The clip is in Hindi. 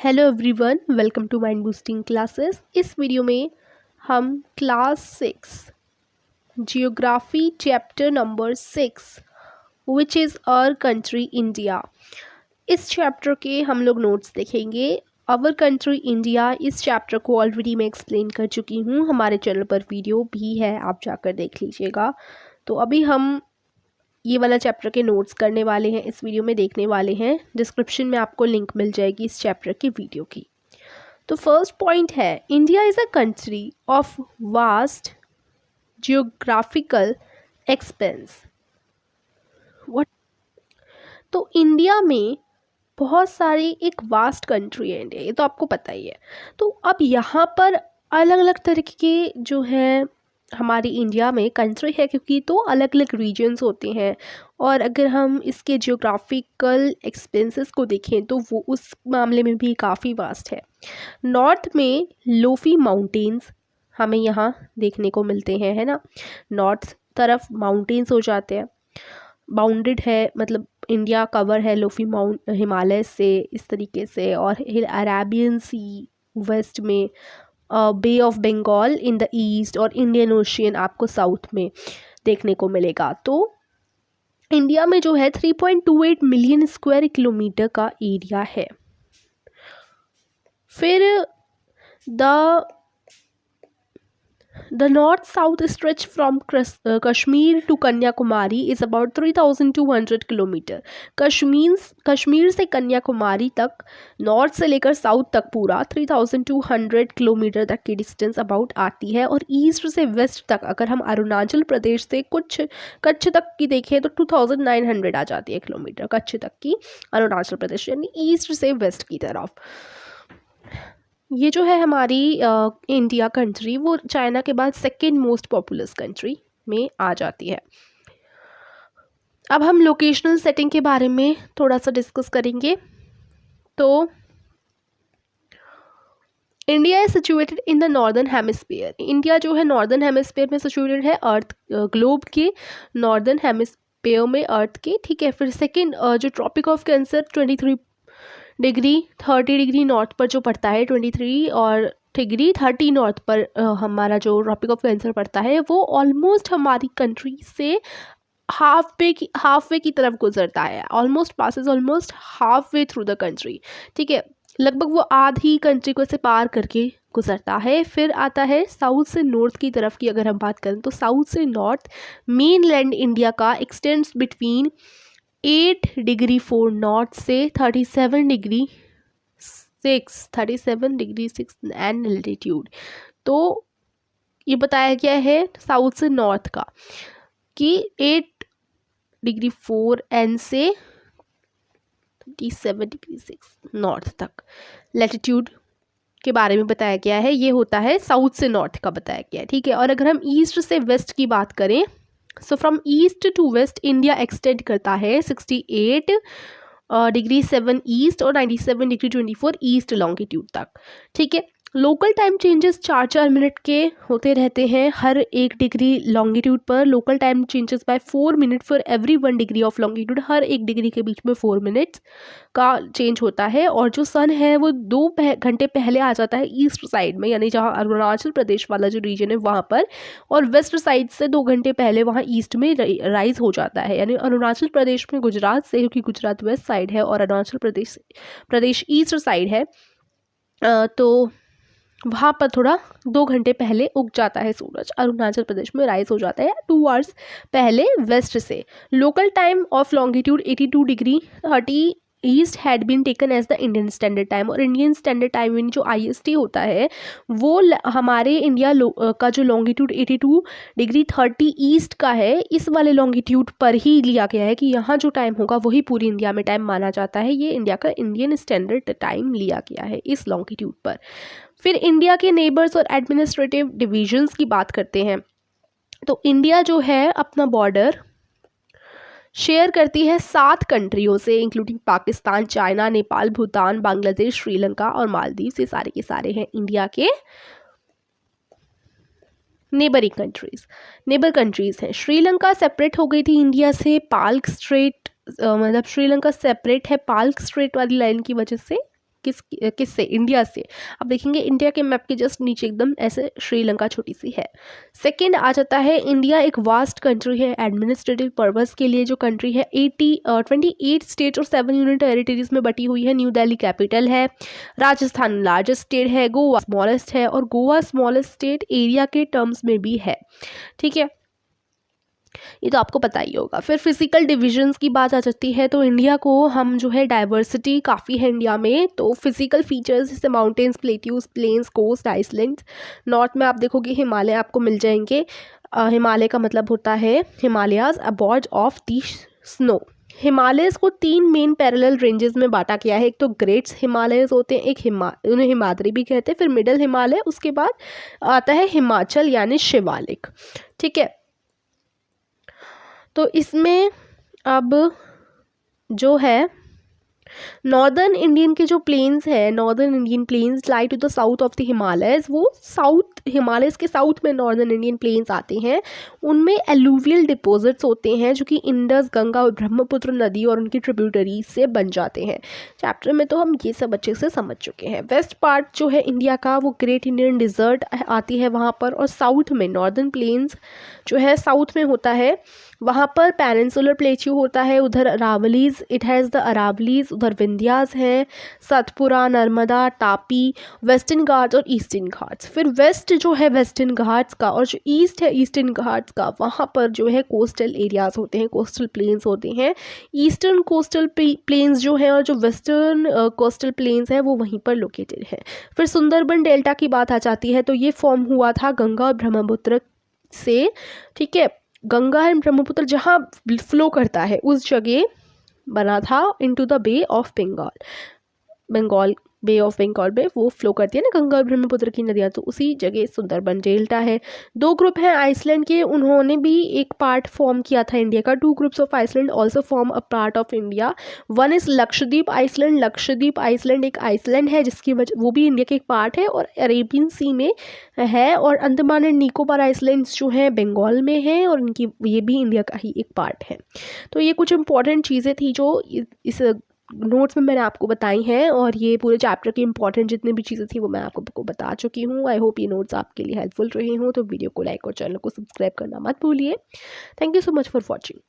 Hello everyone, welcome to mind boosting classes. इस वीडियो में हम class 6 geography chapter number 6 which is our country India, इस चैप्टर के हम लोग नोट्स देखेंगे। आवर कंट्री इंडिया इस चैप्टर को ऑलरेडी मैं एक्सप्लेन कर चुकी हूँ, हमारे चैनल पर वीडियो भी है, आप जाकर देख लीजिएगा। तो अभी हम ये वाला चैप्टर के नोट्स करने वाले हैं, इस वीडियो में देखने वाले हैं। डिस्क्रिप्शन में आपको लिंक मिल जाएगी इस चैप्टर की वीडियो की। तो फर्स्ट पॉइंट है, India is a country of vast geographical expense. What? तो इंडिया में बहुत सारी एक वास्ट कंट्री है इंडिया, ये तो आपको पता ही है। तो अब यहाँ पर अलग अलग तरीके के जो है हमारी इंडिया में कंट्री है, क्योंकि तो अलग अलग रीजन्स होते हैं। और अगर हम इसके जियोग्राफिकल एक्सपेंसेस को देखें तो वो उस मामले में भी काफ़ी वास्ट है। नॉर्थ में लोफी माउंटेन्स हमें यहाँ देखने को मिलते हैं, है ना। नॉर्थ तरफ माउंटेन्स हो जाते हैं, बाउंडेड है, मतलब इंडिया कवर है लोफी हिमालय से इस तरीके से। और अरेबियन सी वेस्ट में, bay of Bengal in the east और इंडियन ओशियन आपको साउथ में देखने को मिलेगा। तो इंडिया में जो है 3.28 मिलियन स्क्वायर किलोमीटर का एरिया है। फिर the north south stretch from Kashmir to Kanyakumari is about 3,200 kilometer. Kashmir से कन्याकुमारी तक, नॉर्थ से लेकर साउथ तक पूरा 3,200 किलोमीटर तक की डिस्टेंस अबाउट आती है। और ईस्ट से वेस्ट तक अगर हम अरुणाचल प्रदेश से कच्छ तक की देखें तो 2,900 आ जाती है किलोमीटर कच्छ तक की, अरुणाचल प्रदेश यानी ईस्ट से वेस्ट की तरफ। ये जो है हमारी इंडिया कंट्री, वो चाइना के बाद सेकेंड मोस्ट पॉपुलस कंट्री में आ जाती है। अब हम लोकेशनल सेटिंग के बारे में थोड़ा सा डिस्कस करेंगे। तो India is situated in the northern hemisphere. India जो है नॉर्दर्न हेमिस्फीयर में सिचुएटेड है, अर्थ ग्लोब के नॉर्दर्न हेमिस्फीयर में, अर्थ के, ठीक है। फिर सेकेंड जो tropic of cancer 23 degree 30 degree north पर जो पड़ता है, 23 और डिग्री 30 नॉर्थ पर हमारा जो ट्रॉपिक ऑफ कैंसर पड़ता है, वो ऑलमोस्ट हमारी कंट्री से हाफ वे की तरफ गुजरता है। Almost passes almost half way through the country, ठीक है। लगभग वो आधी कंट्री को से पार करके गुजरता है। फिर आता है साउथ से नॉर्थ की तरफ की, अगर हम बात करें तो साउथ से नॉर्थ मेन लैंड इंडिया का एक्सटेंड्स बिटवीन 8 डिग्री 4 नॉर्थ से 37 डिग्री 6 एंड एल्टीट्यूड। तो ये बताया गया है साउथ से नॉर्थ का कि 8 डिग्री 4 एन से 37 डिग्री 6 नॉर्थ तक लैटिट्यूड के बारे में बताया गया है। ये होता है साउथ से नॉर्थ का बताया गया है, ठीक है। और अगर हम ईस्ट से वेस्ट की बात करें, so from east to west India extend करता है 68 डिग्री 7 ईस्ट और 97 डिग्री 24 ईस्ट लॉन्गिट्यूड तक, ठीक है। लोकल टाइम चेंजेस 4-4 मिनट के होते रहते हैं हर 1 डिग्री लॉन्गिट्यूड पर। Local time changes by 4 minute for every 1 degree of longitude. Her 1 degree के बीच में 4 मिनट्स का चेंज होता है। और जो सन है वो 2 घंटे पहले आ जाता है ईस्ट साइड में, यानी जहाँ अरुणाचल प्रदेश वाला जो रीजन है वहाँ पर, और वेस्ट साइड से 2 घंटे पहले वहाँ ईस्ट में राइज हो जाता है। यानी अरुणाचल प्रदेश में गुजरात से, क्योंकि गुजरात वेस्ट साइड है और अरुणाचल प्रदेश ईस्ट साइड है, तो वहाँ पर थोड़ा 2 घंटे पहले उग जाता है सूरज, अरुणाचल प्रदेश में राइज हो जाता है 2 आवर्स पहले वेस्ट से। Local time of longitude 82 degree 30 east had been taken as the Indian standard time. और इंडियन स्टैंडर्ड टाइम में जो IST होता है वो हमारे इंडिया का जो लॉन्गिट्यूड 82 डिग्री 30 ईस्ट का है, इस वाले लॉन्गिट्यूड पर ही लिया गया है कि यहाँ जो टाइम होगा वही पूरी इंडिया में टाइम माना जाता है। ये इंडिया का इंडियन स्टैंडर्ड टाइम लिया गया है इस लॉन्गिट्यूड पर। फिर इंडिया के नेबर्स और एडमिनिस्ट्रेटिव डिविजन्स की बात करते हैं। तो इंडिया जो है अपना बॉर्डर शेयर करती है 7 कंट्रियों से, इंक्लूडिंग पाकिस्तान, चाइना, नेपाल, भूटान, बांग्लादेश, श्रीलंका और मालदीव। ये सारे के सारे हैं इंडिया के नेबर कंट्रीज हैं। श्रीलंका सेपरेट हो गई थी इंडिया से पाल्क स्ट्रेट, मतलब श्रीलंका सेपरेट है पाल्क स्ट्रेट वाली लाइन की वजह से, किससे, इंडिया से। अब देखेंगे इंडिया के मैप के जस्ट नीचे एकदम ऐसे श्रीलंका छोटी सी है। सेकंड आ जाता है इंडिया एक वास्ट कंट्री है, एडमिनिस्ट्रेटिव पर्पस के लिए जो कंट्री है 28 स्टेट और 7 यूनियन टेरिटरीज में बटी हुई है। न्यू दिल्ली कैपिटल है। राजस्थान लार्जेस्ट स्टेट है। गोवा स्मॉलेस्ट है और गोवा स्मॉलेस्ट स्टेट एरिया के टर्म्स में भी है। ठीक है, ये तो आपको पता ही होगा। फिर फिजिकल डिविजन्स की बात आ जाती है तो इंडिया को हम जो है डाइवर्सिटी काफ़ी है इंडिया में। तो फिजिकल फीचर्स जैसे mountains, plateaus, plains, coast, islands. North में आप देखोगे हिमालय आपको मिल जाएंगे। हिमालय का मतलब होता है Himalayas abode of the snow. Himalayas को 3 मेन पैरेलल रेंजेस में बांटा गया है। एक तो ग्रेट्स हिमालयस होते हैं, एक उन्हें हिमाद्री भी कहते हैं, फिर मिडल हिमालय, उसके बाद आता है हिमाचल यानी शिवालिक। ठीक है, तो इसमें अब जो है नॉर्दर्न इंडियन के जो प्लेन्स है, northern Indian plains lie to the south of the Himalayas, वो साउथ हिमालयस के साउथ में नॉर्दर्न इंडियन प्लेन्स आते हैं। उनमें एलुवियल डिपॉजिट्स होते हैं जो कि इंडस, गंगा और ब्रह्मपुत्र नदी और उनकी ट्रिब्यूटरी से बन जाते हैं। चैप्टर में तो हम ये सब अच्छे से समझ चुके हैं। वेस्ट पार्ट जो है इंडिया का वो ग्रेट इंडियन डिजर्ट आती है वहाँ पर, और साउथ में नॉर्दर्न प्लेन्स जो है साउथ में होता है, वहाँ पर पेनिनसुलर प्लेट्यू होता है। उधर Aravallis, it has the Aravallis, उधर विंध्यास है, सतपुरा, नर्मदा, तापी, वेस्टर्न घाट्स और ईस्टर्न घाट्स। फिर वेस्ट जो है वेस्टर्न घाट्स का और जो ईस्ट है ईस्टर्न घाट्स का, वहाँ पर जो है कोस्टल एरियाज होते हैं, कोस्टल प्लेन्स होते हैं। ईस्टर्न कोस्टल प्लेन्स जो है और जो वेस्टर्न कोस्टल प्लेन्स है वो वहीं पर लोकेटेड है। फिर सुंदरबन डेल्टा की बात आ जाती है तो ये फॉर्म हुआ था गंगा और ब्रह्मपुत्र से। ठीक है, गंगा एंड ब्रह्मपुत्र जहाँ फ्लो करता है उस जगह बना था into the bay of Bengal bay of Bengal में वो फ्लो करती है ना गंगा और ब्रह्मपुत्र की नदियाँ, तो उसी जगह सुंदरबन डेल्टा है। 2 ग्रुप हैं आइसलैंड के, उन्होंने भी एक पार्ट फॉर्म किया था इंडिया का। 2 groups of island also form a part of India. One is Lakshadweep island. Lakshadweep island एक आइसलैंड है जिसकी वजह वो भी इंडिया का एक पार्ट है और अरेबियन सी में है। और अंडमान एंड निकोबार आइसलैंड्स जो हैं बंगाल में हैं और इनकी ये भी इंडिया का ही एक पार्ट है। तो ये कुछ इंपॉर्टेंट चीज़ें थी जो इस नोट्स में मैंने आपको बताई हैं, और ये पूरे चैप्टर की इंपॉर्टेंट जितनी भी चीज़ें थी वो मैं आपको बता चुकी हूँ। आई होप ये नोट्स आपके लिए हेल्पफुल रहे हों। तो वीडियो को लाइक और चैनल को सब्सक्राइब करना मत भूलिए। Thank you so much for watching.